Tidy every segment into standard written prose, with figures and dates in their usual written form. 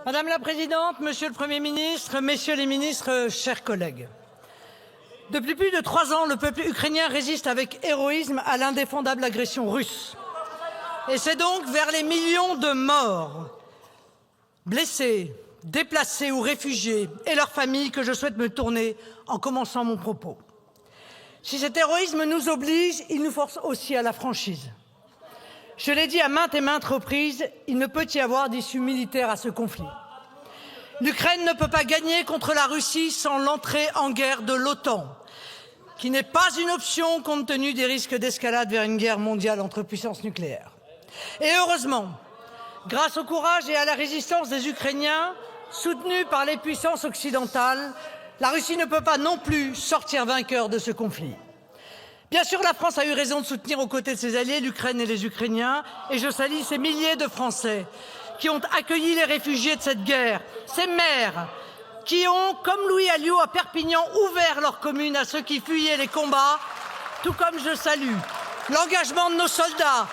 Madame la Présidente, Monsieur le Premier ministre, Messieurs les ministres, chers collègues. Depuis plus de 3 ans, le peuple ukrainien résiste avec héroïsme à l'indéfendable agression russe. Et c'est donc vers les millions de morts, blessés, déplacés ou réfugiés et leurs familles que je souhaite me tourner en commençant mon propos. Si cet héroïsme nous oblige, il nous force aussi à la franchise. Je l'ai dit à maintes et maintes reprises, il ne peut y avoir d'issue militaire à ce conflit. L'Ukraine ne peut pas gagner contre la Russie sans l'entrée en guerre de l'OTAN, qui n'est pas une option compte tenu des risques d'escalade vers une guerre mondiale entre puissances nucléaires. Et heureusement, grâce au courage et à la résistance des Ukrainiens, soutenus par les puissances occidentales, la Russie ne peut pas non plus sortir vainqueur de ce conflit. Bien sûr, la France a eu raison de soutenir aux côtés de ses alliés l'Ukraine et les Ukrainiens, et je salue ces milliers de Français qui ont accueilli les réfugiés de cette guerre, ces maires qui ont, comme Louis Alliot à Perpignan, ouvert leur commune à ceux qui fuyaient les combats, tout comme je salue l'engagement de nos soldats,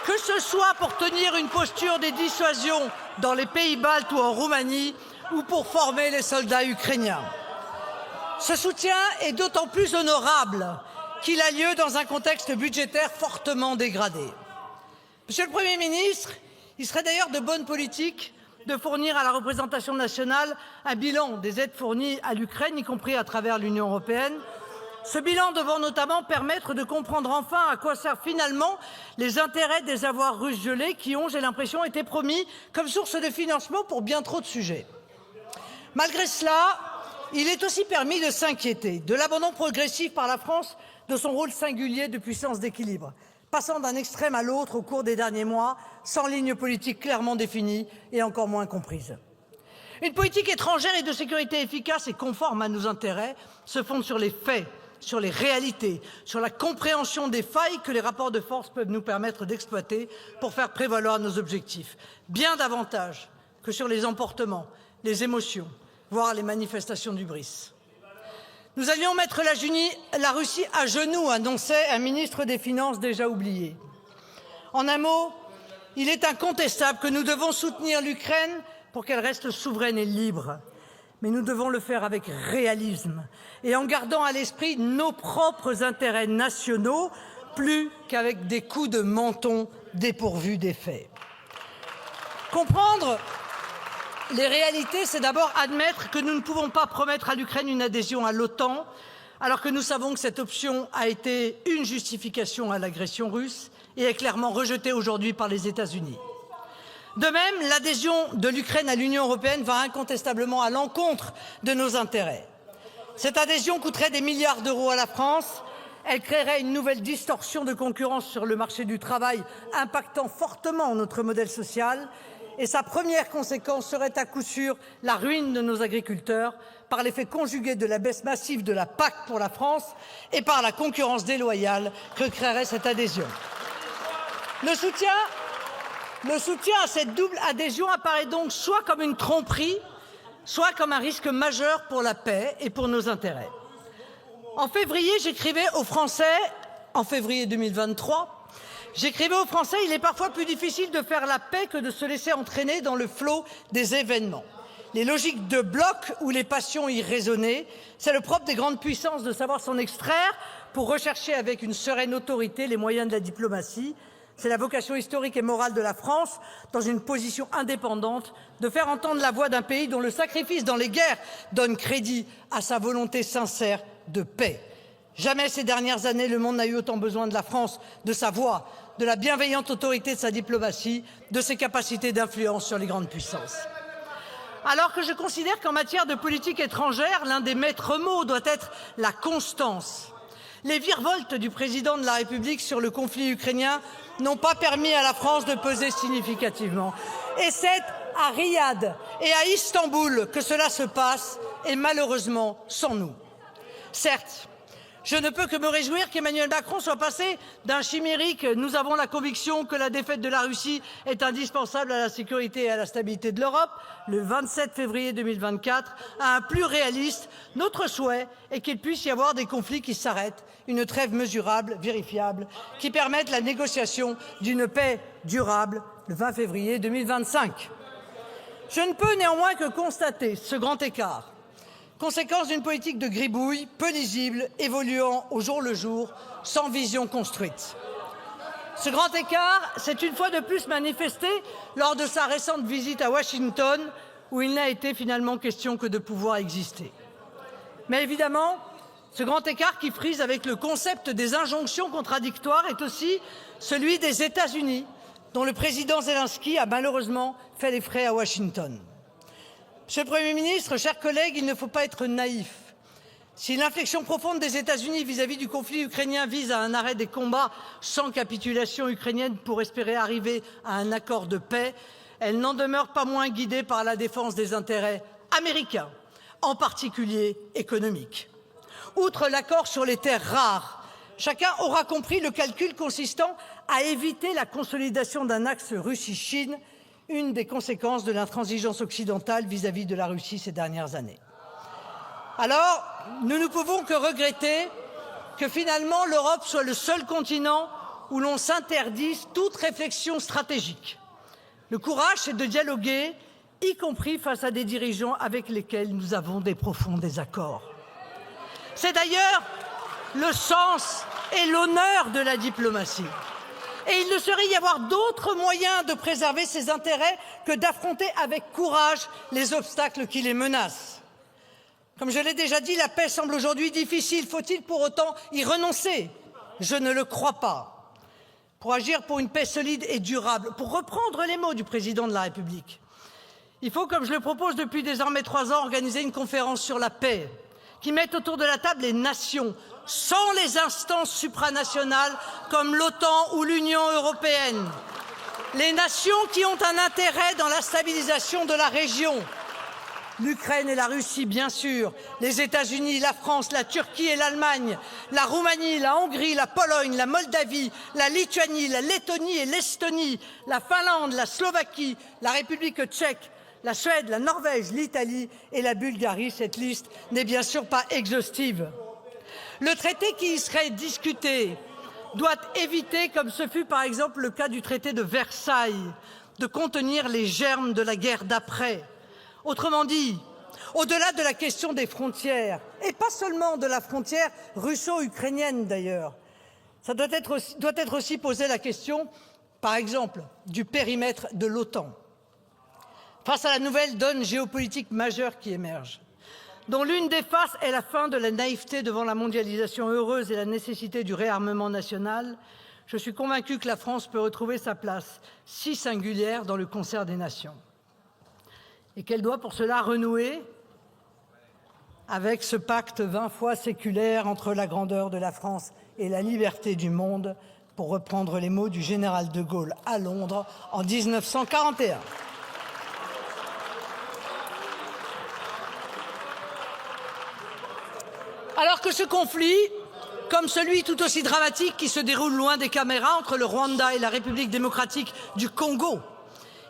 que ce soit pour tenir une posture de dissuasion dans les pays baltes ou en Roumanie, ou pour former les soldats ukrainiens. Ce soutien est d'autant plus honorable qu'il a lieu dans un contexte budgétaire fortement dégradé. Monsieur le Premier ministre, il serait d'ailleurs de bonne politique de fournir à la représentation nationale un bilan des aides fournies à l'Ukraine, y compris à travers l'Union européenne. Ce bilan devant notamment permettre de comprendre enfin à quoi servent finalement les intérêts des avoirs russes gelés qui ont, j'ai l'impression, été promis comme source de financement pour bien trop de sujets. Malgré cela, il est aussi permis de s'inquiéter de l'abandon progressif par la France de son rôle singulier de puissance d'équilibre, passant d'un extrême à l'autre au cours des derniers mois, sans ligne politique clairement définie et encore moins comprise. Une politique étrangère et de sécurité efficace et conforme à nos intérêts se fonde sur les faits, sur les réalités, sur la compréhension des failles que les rapports de force peuvent nous permettre d'exploiter pour faire prévaloir nos objectifs, bien davantage que sur les emportements, les émotions, voire les manifestations d'hubris. Nous allions mettre la Russie à genoux, annonçait un ministre des Finances déjà oublié. En un mot, il est incontestable que nous devons soutenir l'Ukraine pour qu'elle reste souveraine et libre. Mais nous devons le faire avec réalisme et en gardant à l'esprit nos propres intérêts nationaux, plus qu'avec des coups de menton dépourvus d'effet. Comprendre les réalités, c'est d'abord admettre que nous ne pouvons pas promettre à l'Ukraine une adhésion à l'OTAN, alors que nous savons que cette option a été une justification à l'agression russe et est clairement rejetée aujourd'hui par les États-Unis. De même, l'adhésion de l'Ukraine à l'Union européenne va incontestablement à l'encontre de nos intérêts. Cette adhésion coûterait des milliards d'euros à la France, elle créerait une nouvelle distorsion de concurrence sur le marché du travail, impactant fortement notre modèle social, et sa première conséquence serait à coup sûr la ruine de nos agriculteurs par l'effet conjugué de la baisse massive de la PAC pour la France et par la concurrence déloyale que créerait cette adhésion. Le soutien à cette double adhésion apparaît donc soit comme une tromperie, soit comme un risque majeur pour la paix et pour nos intérêts. En février, j'écrivais aux Français, en février 2023, j'écrivais aux Français, il est parfois plus difficile de faire la paix que de se laisser entraîner dans le flot des événements. Les logiques de bloc ou les passions irraisonnées, c'est le propre des grandes puissances de savoir s'en extraire pour rechercher avec une sereine autorité les moyens de la diplomatie. C'est la vocation historique et morale de la France, dans une position indépendante, de faire entendre la voix d'un pays dont le sacrifice dans les guerres donne crédit à sa volonté sincère de paix. Jamais ces dernières années, le monde n'a eu autant besoin de la France, de sa voix, de la bienveillante autorité de sa diplomatie, de ses capacités d'influence sur les grandes puissances. Alors que je considère qu'en matière de politique étrangère, l'un des maîtres mots doit être la constance. Les virevoltes du président de la République sur le conflit ukrainien n'ont pas permis à la France de peser significativement. Et c'est à Riyad et à Istanbul que cela se passe, et malheureusement sans nous. Certes, je ne peux que me réjouir qu'Emmanuel Macron soit passé d'un chimérique « nous avons la conviction que la défaite de la Russie est indispensable à la sécurité et à la stabilité de l'Europe » le 27 février 2024 à un plus réaliste « notre souhait est qu'il puisse y avoir des conflits qui s'arrêtent, une trêve mesurable, vérifiable, qui permette la négociation d'une paix durable » le 20 février 2025. Je ne peux néanmoins que constater ce grand écart, conséquence d'une politique de gribouille, peu lisible, évoluant au jour le jour, sans vision construite. Ce grand écart s'est une fois de plus manifesté lors de sa récente visite à Washington, où il n'a été finalement question que de pouvoir exister. Mais évidemment, ce grand écart qui frise avec le concept des injonctions contradictoires est aussi celui des États-Unis, dont le président Zelensky a malheureusement fait les frais à Washington. Monsieur le Premier ministre, chers collègues, il ne faut pas être naïf. Si l'inflexion profonde des États-Unis vis-à-vis du conflit ukrainien vise à un arrêt des combats sans capitulation ukrainienne pour espérer arriver à un accord de paix, elle n'en demeure pas moins guidée par la défense des intérêts américains, en particulier économiques. Outre l'accord sur les terres rares, chacun aura compris le calcul consistant à éviter la consolidation d'un axe Russie-Chine, une des conséquences de l'intransigeance occidentale vis-à-vis de la Russie ces dernières années. Alors, nous ne pouvons que regretter que finalement l'Europe soit le seul continent où l'on s'interdise toute réflexion stratégique. Le courage, c'est de dialoguer, y compris face à des dirigeants avec lesquels nous avons des profonds désaccords. C'est d'ailleurs le sens et l'honneur de la diplomatie. Et il ne saurait y avoir d'autre moyen de préserver ses intérêts que d'affronter avec courage les obstacles qui les menacent. Comme je l'ai déjà dit, la paix semble aujourd'hui difficile. Faut-il pour autant y renoncer? Je ne le crois pas. Pour agir pour une paix solide et durable, pour reprendre les mots du président de la République, il faut, comme je le propose depuis désormais 3 ans, organiser une conférence sur la paix qui mette autour de la table les nations, sans les instances supranationales comme l'OTAN ou l'Union européenne. Les nations qui ont un intérêt dans la stabilisation de la région. L'Ukraine et la Russie, bien sûr, les États-Unis, la France, la Turquie et l'Allemagne, la Roumanie, la Hongrie, la Pologne, la Moldavie, la Lituanie, la Lettonie et l'Estonie, la Finlande, la Slovaquie, la République tchèque, la Suède, la Norvège, l'Italie et la Bulgarie. Cette liste n'est bien sûr pas exhaustive. Le traité qui y serait discuté doit éviter, comme ce fut par exemple le cas du traité de Versailles, de contenir les germes de la guerre d'après. Autrement dit, au-delà de la question des frontières, et pas seulement de la frontière russo-ukrainienne d'ailleurs, ça doit être aussi posée la question, par exemple, du périmètre de l'OTAN. Face à la nouvelle donne géopolitique majeure qui émerge, dont l'une des faces est la fin de la naïveté devant la mondialisation heureuse et la nécessité du réarmement national, je suis convaincu que la France peut retrouver sa place si singulière dans le concert des nations. Et qu'elle doit pour cela renouer avec ce pacte 20 fois séculaire entre la grandeur de la France et la liberté du monde, pour reprendre les mots du général de Gaulle à Londres en 1941. Alors que ce conflit, comme celui tout aussi dramatique qui se déroule loin des caméras entre le Rwanda et la République démocratique du Congo,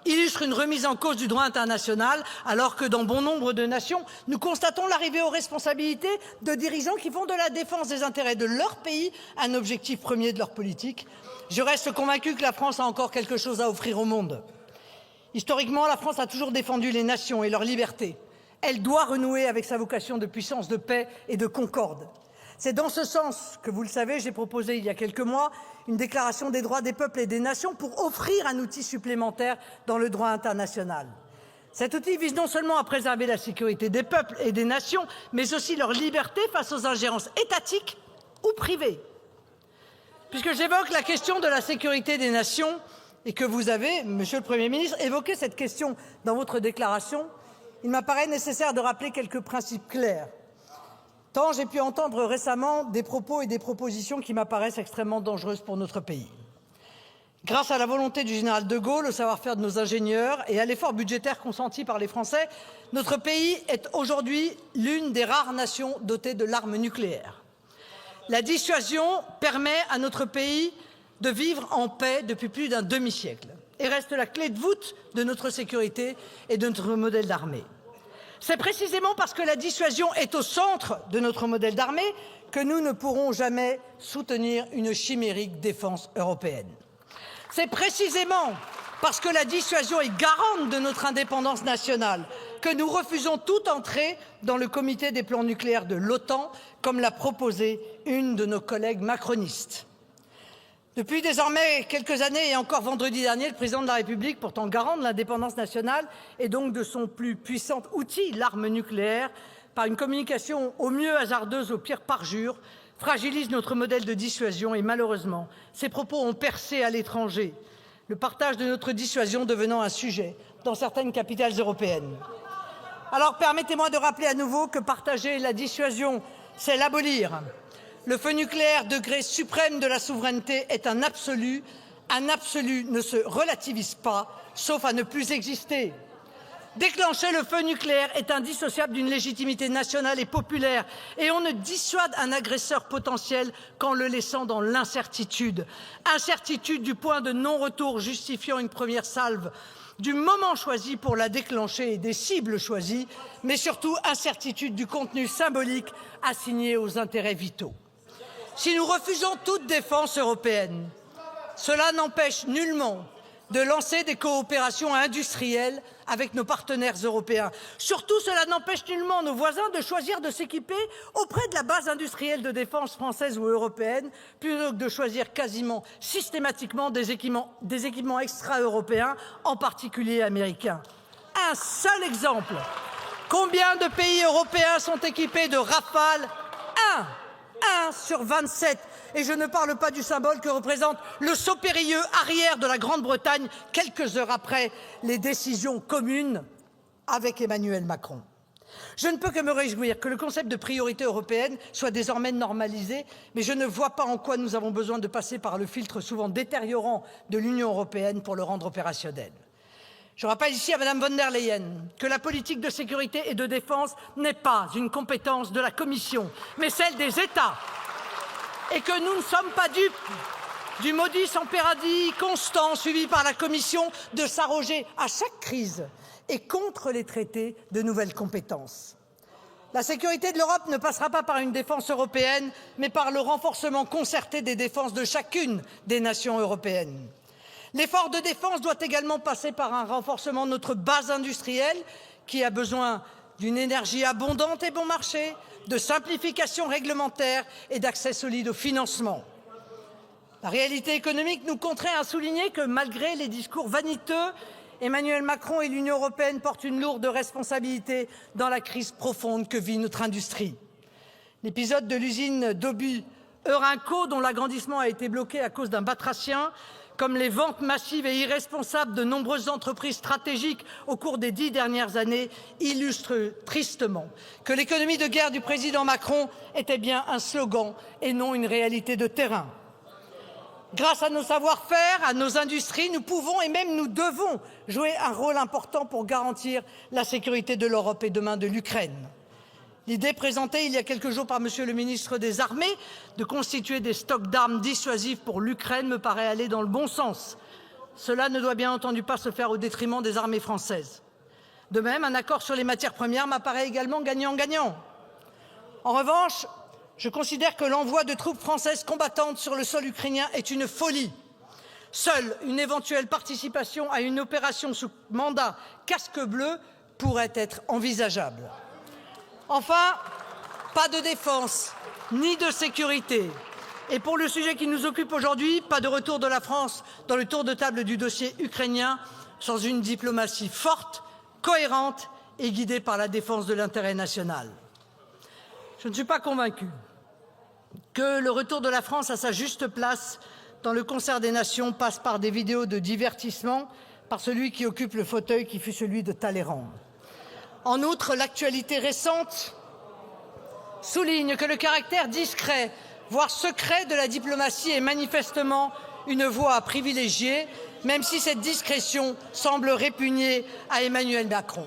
illustre une remise en cause du droit international, alors que dans bon nombre de nations, nous constatons l'arrivée aux responsabilités de dirigeants qui font de la défense des intérêts de leur pays un objectif premier de leur politique. Je reste convaincu que la France a encore quelque chose à offrir au monde. Historiquement, la France a toujours défendu les nations et leur liberté. Elle doit renouer avec sa vocation de puissance de paix et de concorde. C'est dans ce sens que, vous le savez, j'ai proposé il y a quelques mois une déclaration des droits des peuples et des nations pour offrir un outil supplémentaire dans le droit international. Cet outil vise non seulement à préserver la sécurité des peuples et des nations, mais aussi leur liberté face aux ingérences étatiques ou privées. Puisque j'évoque la question de la sécurité des nations et que vous avez, Monsieur le Premier ministre, évoqué cette question dans votre déclaration, il m'apparaît nécessaire de rappeler quelques principes clairs. Tant j'ai pu entendre récemment des propos et des propositions qui m'apparaissent extrêmement dangereuses pour notre pays. Grâce à la volonté du général de Gaulle, au savoir-faire de nos ingénieurs et à l'effort budgétaire consenti par les Français, notre pays est aujourd'hui l'une des rares nations dotées de l'arme nucléaire. La dissuasion permet à notre pays de vivre en paix depuis plus d'un demi-siècle et reste la clé de voûte de notre sécurité et de notre modèle d'armée. C'est précisément parce que la dissuasion est au centre de notre modèle d'armée que nous ne pourrons jamais soutenir une chimérique défense européenne. C'est précisément parce que la dissuasion est garante de notre indépendance nationale, que nous refusons toute entrée dans le comité des plans nucléaires de l'OTAN, comme l'a proposé une de nos collègues macronistes. Depuis désormais quelques années et encore vendredi dernier, le président de la République, pourtant garant de l'indépendance nationale et donc de son plus puissant outil, l'arme nucléaire, par une communication au mieux hasardeuse, au pire parjure, fragilise notre modèle de dissuasion et malheureusement, ces propos ont percé à l'étranger, le partage de notre dissuasion devenant un sujet dans certaines capitales européennes. Alors permettez-moi de rappeler à nouveau que partager la dissuasion, c'est l'abolir. Le feu nucléaire, degré suprême de la souveraineté, est un absolu. Un absolu ne se relativise pas, sauf à ne plus exister. Déclencher le feu nucléaire est indissociable d'une légitimité nationale et populaire, et on ne dissuade un agresseur potentiel qu'en le laissant dans l'incertitude. Incertitude du point de non-retour justifiant une première salve, du moment choisi pour la déclencher et des cibles choisies, mais surtout incertitude du contenu symbolique assigné aux intérêts vitaux. Si nous refusons toute défense européenne, cela n'empêche nullement de lancer des coopérations industrielles avec nos partenaires européens. Surtout, cela n'empêche nullement nos voisins de choisir de s'équiper auprès de la base industrielle de défense française ou européenne, plutôt que de choisir quasiment systématiquement des équipements extra-européens, en particulier américains. Un seul exemple. Combien de pays européens sont équipés de Rafale? Un sur 27. Et je ne parle pas du symbole que représente le saut périlleux arrière de la Grande-Bretagne quelques heures après les décisions communes avec Emmanuel Macron. Je ne peux que me réjouir que le concept de priorité européenne soit désormais normalisé, mais je ne vois pas en quoi nous avons besoin de passer par le filtre souvent détériorant de l'Union européenne pour le rendre opérationnel. Je rappelle ici à Mme von der Leyen que la politique de sécurité et de défense n'est pas une compétence de la Commission, mais celle des États. Et que nous ne sommes pas dupes du modus operandi constant suivi par la Commission de s'arroger à chaque crise et contre les traités de nouvelles compétences. La sécurité de l'Europe ne passera pas par une défense européenne, mais par le renforcement concerté des défenses de chacune des nations européennes. L'effort de défense doit également passer par un renforcement de notre base industrielle qui a besoin d'une énergie abondante et bon marché, de simplification réglementaire et d'accès solide au financement. La réalité économique nous contraint à souligner que malgré les discours vaniteux, Emmanuel Macron et l'Union européenne portent une lourde responsabilité dans la crise profonde que vit notre industrie. L'épisode de l'usine d'obus Eurenco, dont l'agrandissement a été bloqué à cause d'un batracien, comme les ventes massives et irresponsables de nombreuses entreprises stratégiques au cours des 10 dernières années, illustrent tristement que l'économie de guerre du président Macron était bien un slogan et non une réalité de terrain. Grâce à nos savoir-faire, à nos industries, nous pouvons et même nous devons jouer un rôle important pour garantir la sécurité de l'Europe et demain de l'Ukraine. L'idée présentée il y a quelques jours par Monsieur le ministre des Armées de constituer des stocks d'armes dissuasives pour l'Ukraine me paraît aller dans le bon sens. Cela ne doit bien entendu pas se faire au détriment des armées françaises. De même, un accord sur les matières premières m'apparaît également gagnant-gagnant. En revanche, je considère que l'envoi de troupes françaises combattantes sur le sol ukrainien est une folie. Seule une éventuelle participation à une opération sous mandat casque bleu pourrait être envisageable. Enfin, pas de défense ni de sécurité. Et pour le sujet qui nous occupe aujourd'hui, pas de retour de la France dans le tour de table du dossier ukrainien sans une diplomatie forte, cohérente et guidée par la défense de l'intérêt national. Je ne suis pas convaincu que le retour de la France à sa juste place dans le concert des nations passe par des vidéos de divertissement par celui qui occupe le fauteuil qui fut celui de Talleyrand. En outre, l'actualité récente souligne que le caractère discret, voire secret de la diplomatie est manifestement une voie à privilégier, même si cette discrétion semble répugner à Emmanuel Macron.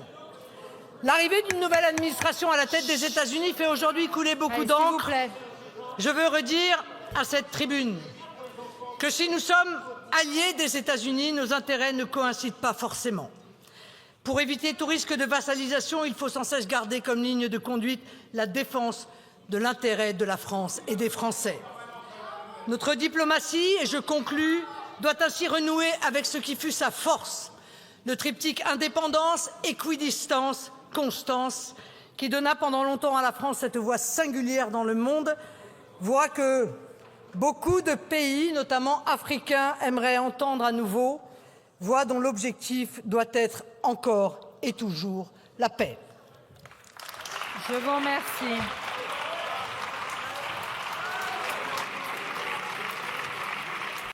L'arrivée d'une nouvelle administration à la tête des États-Unis fait aujourd'hui couler beaucoup d'encre. Je veux redire à cette tribune que si nous sommes alliés des États-Unis, nos intérêts ne coïncident pas forcément. Pour éviter tout risque de vassalisation, il faut sans cesse garder comme ligne de conduite la défense de l'intérêt de la France et des Français. Notre diplomatie, et je conclus, doit ainsi renouer avec ce qui fut sa force, le triptyque indépendance, équidistance, constance, qui donna pendant longtemps à la France cette voix singulière dans le monde, voix que beaucoup de pays, notamment africains, aimeraient entendre à nouveau, voix dont l'objectif doit être encore et toujours la paix. Je vous remercie.